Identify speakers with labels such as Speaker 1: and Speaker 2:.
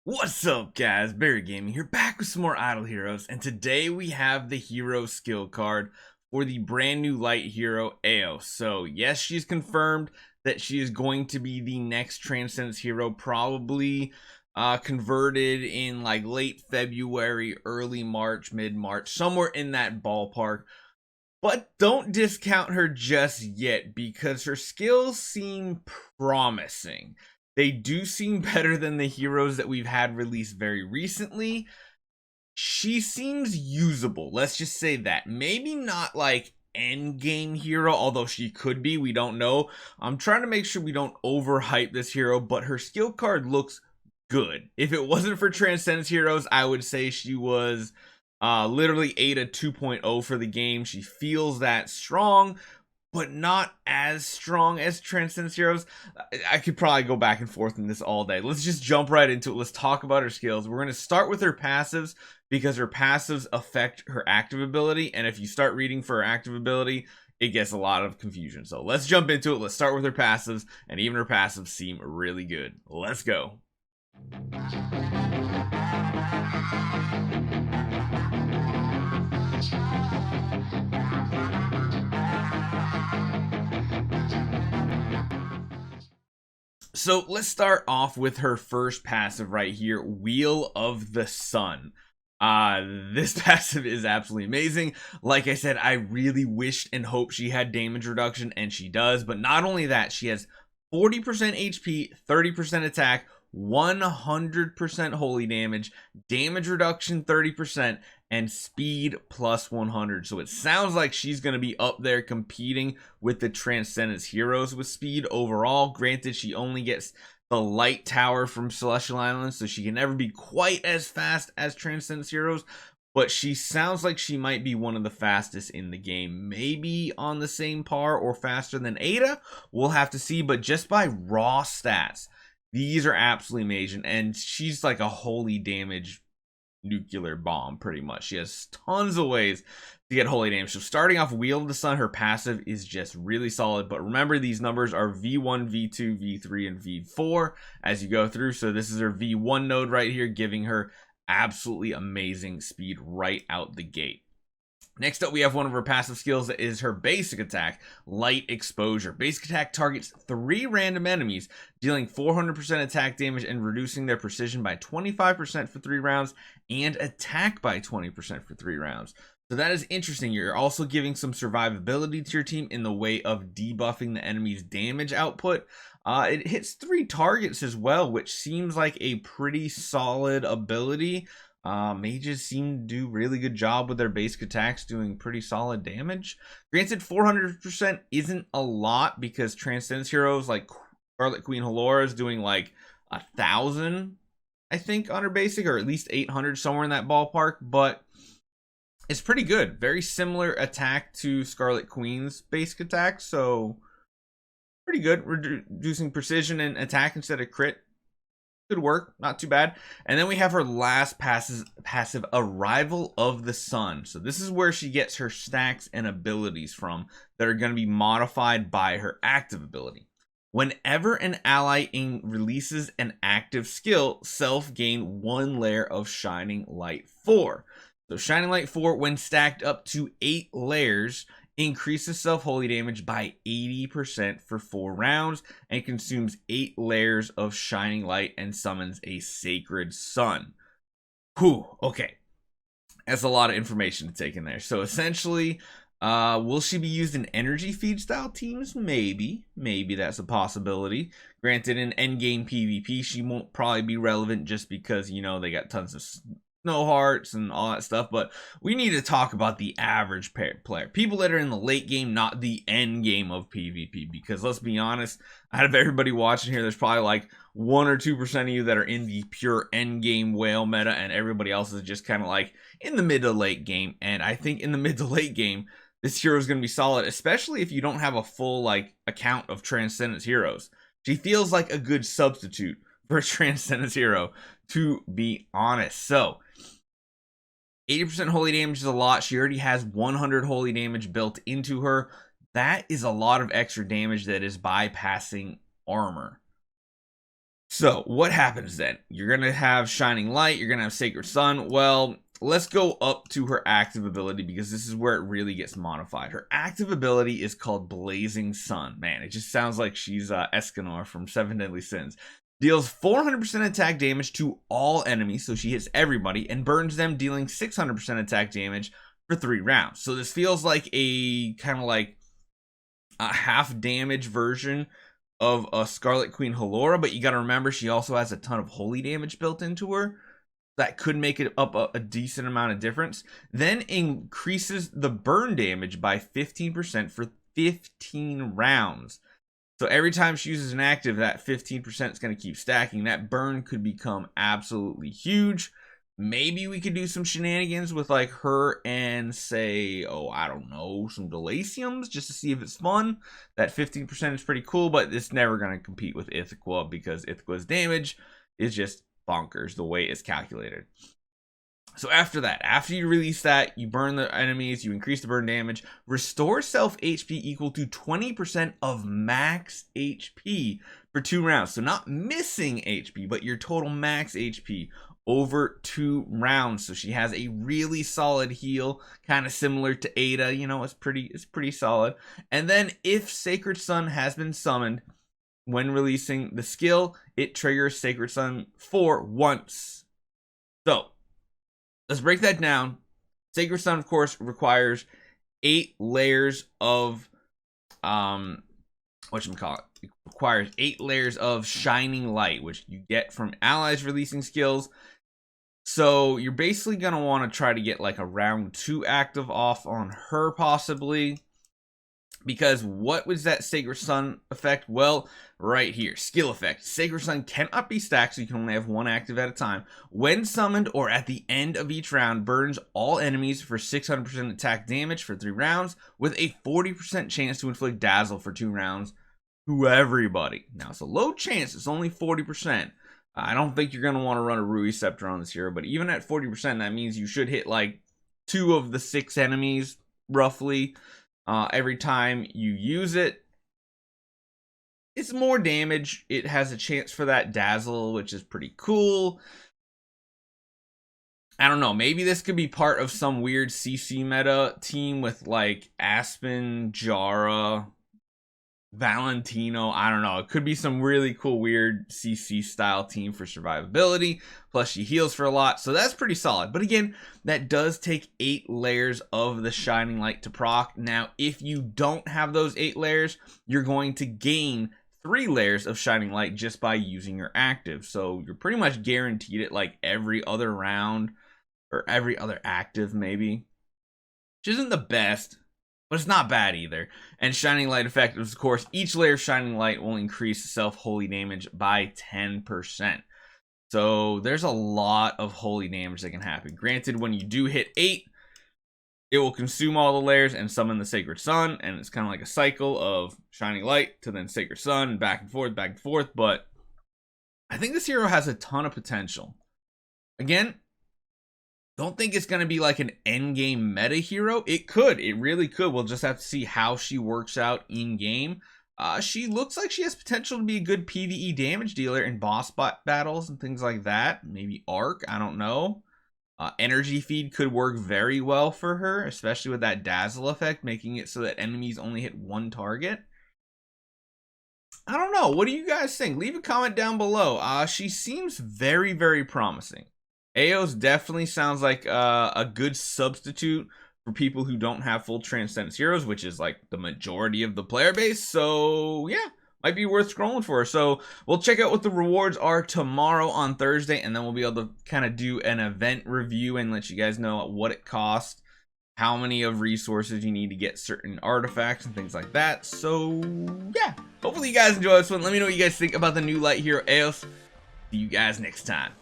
Speaker 1: What's up, guys? Barry Gaming here, back with some more Idle Heroes, and today we have the hero skill card for the brand new light hero Ao. So yes, she's confirmed that she is going to be the next Transcendence hero, probably converted in like late February, early March, mid-March, somewhere in that ballpark. But don't discount her just yet because her skills seem promising. They do seem better than the heroes that we've had released very recently. She seems usable, let's just say that. Maybe not like endgame hero, although she could be, we don't know. I'm trying to make sure we don't overhype this hero, but her skill card looks good. If it wasn't for Transcendence Heroes, I would say she was literally Ada 2.0 for the game. She feels that strong, but not as strong as Transcendence Heroes. I could probably go back and forth in this all day. Let's just jump right into it. Let's talk about her skills. We're going to start with her passives because her passives affect her active ability. And if you start reading for her active ability, it gets a lot of confusion. So let's jump into it. Let's start with her passives. And even her passives seem really good. Let's go. So let's start off with her first passive right here, Wheel of the Sun. This passive is absolutely amazing. Like I said, I really wished and hoped she had damage reduction, and she does. But not only that, she has 40% HP, 30% attack, 100% holy damage reduction 30%, and speed plus 100. So it sounds like she's going to be up there competing with the Transcendence Heroes with speed overall. Granted, she only gets the light tower from Celestial Islands, so she can never be quite as fast as Transcendence Heroes, but she sounds like she might be one of the fastest in the game. Maybe on the same par or faster than Ada. We'll have to see, but just by raw stats, these are absolutely amazing, and she's like a holy damage nuclear bomb, pretty much. She has tons of ways to get holy damage. So starting off Wheel of the Sun, her passive is just really solid. But remember, these numbers are V1, V2, V3, and V4 as you go through. So this is her V1 node right here, giving her absolutely amazing speed right out the gate. Next up, we have one of her passive skills that is her basic attack, Light Exposure. Basic attack targets 3 random enemies, dealing 400% attack damage and reducing their precision by 25% for 3 rounds and attack by 20% for 3 rounds. So that is interesting. You're also giving some survivability to your team in the way of debuffing the enemy's damage output. It hits 3 targets as well, which seems like a pretty solid ability. Mages seem to do really good job with their basic attacks, doing pretty solid damage. Granted, 400% isn't a lot because Transcendence Heroes like Scarlet Queen Halora is doing like 1,000, I think, on her basic, or at least 800, somewhere in that ballpark. But it's pretty good. Very similar attack to Scarlet Queen's basic attack, so pretty good. Reducing precision and attack instead of crit. Good work, not too bad. And then we have her last passive, Arrival of the Sun. So this is where she gets her stacks and abilities from that are going to be modified by her active ability. Whenever an ally releases an active skill, self gain 1 layer of Shining Light 4. So Shining Light 4, when stacked up to 8 layers, increases self-holy damage by 80% for 4 rounds and consumes 8 layers of shining light and summons a sacred sun. Whew, okay. That's a lot of information to take in there. So essentially, will she be used in energy feed style teams? Maybe that's a possibility. Granted, in endgame PvP, she won't probably be relevant just because, you know, they got tons of snow hearts and all that stuff, but we need to talk about the average player, people that are in the late game, not the end game of PvP, because let's be honest, out of everybody watching here, there's probably like 1 or 2% of you that are in the pure end game whale meta, and everybody else is just kind of like in the mid to late game. And I think in the mid to late game, this hero is going to be solid, especially if you don't have a full like account of Transcendence Heroes. She feels like a good substitute for a Transcendence hero, to be honest. So 80% holy damage is a lot. She already has 100 holy damage built into her. That is a lot of extra damage that is bypassing armor. So what happens then? You're going to have Shining Light. You're going to have Sacred Sun. Well, let's go up to her active ability because this is where it really gets modified. Her active ability is called Blazing Sun. Man, it just sounds like she's Escanor from Seven Deadly Sins. Deals 400% attack damage to all enemies, so she hits everybody, and burns them, dealing 600% attack damage for 3 rounds. So this feels like a kind of like a half damage version of a Scarlet Queen Halora, but you got to remember she also has a ton of holy damage built into her. That could make it up a decent amount of difference. Then increases the burn damage by 15% for 15 rounds. So every time she uses an active, that 15% is going to keep stacking. That burn could become absolutely huge. Maybe we could do some shenanigans with like her and say, oh, I don't know, some Delaciums just to see if it's fun. That 15% is pretty cool, but it's never going to compete with Ithaca because Ithaca's damage is just bonkers the way it's calculated. So after that, after you release that, you burn the enemies, you increase the burn damage, restore self HP equal to 20% of max HP for 2 rounds. So not missing HP, but your total max HP over 2 rounds. So she has a really solid heal, kind of similar to Ada. You know, it's pretty solid. And then if Sacred Sun has been summoned when releasing the skill, it triggers Sacred Sun for once. So let's break that down. Sacred Sun, of course, requires 8 layers of whatchamacallit. It requires 8 layers of Shining Light, which you get from allies releasing skills. So you're basically going to want to try to get like a round 2 active off on her possibly. Because what was that Sacred Sun effect? Well, right here, skill effect. Sacred Sun cannot be stacked, so you can only have 1 active at a time. When summoned or at the end of each round, burns all enemies for 600% attack damage for 3 rounds, with a 40% chance to inflict dazzle for 2 rounds to everybody. Now, it's a low chance, it's only 40%. I don't think you're going to want to run a Rui Scepter on this hero, but even at 40%, that means you should hit like 2 of the 6 enemies, roughly. Every time you use it. It's more damage. It has a chance for that dazzle, which is pretty cool. I don't know. Maybe this could be part of some weird CC meta team with like Aspen, Jara, Valentino. I don't know. It could be some really cool, weird CC style team for survivability. Plus, she heals for a lot. So that's pretty solid. But again, that does take 8 layers of the Shining Light to proc. Now, if you don't have those 8 layers, you're going to gain 3 layers of Shining Light just by using your active. So you're pretty much guaranteed it like every other round or every other active maybe. Which isn't the best, but it's not bad either. And Shining Light effect is, of course, each layer of Shining Light will increase self-holy damage by 10%. So there's a lot of holy damage that can happen. Granted, when you do hit 8, it will consume all the layers and summon the Sacred Sun. And it's kind of like a cycle of Shining Light to then Sacred Sun, and back and forth. But I think this hero has a ton of potential. Again, don't think it's going to be like an endgame meta hero. It could. It really could. We'll just have to see how she works out in-game. She looks like she has potential to be a good PvE damage dealer in boss battles and things like that. Maybe Arc. I don't know. Energy Feed could work very well for her, especially with that Dazzle effect, making it so that enemies only hit 1 target. I don't know. What do you guys think? Leave a comment down below. She seems very, very promising. Eos definitely sounds like a good substitute for people who don't have full Transcendence Heroes, which is like the majority of the player base. So yeah, might be worth scrolling for. So we'll check out what the rewards are tomorrow on Thursday, and then we'll be able to kind of do an event review and let you guys know what it costs, how many of resources you need to get certain artifacts and things like that. So yeah, hopefully you guys enjoy this one. Let me know what you guys think about the new light hero Eos. See you guys next time.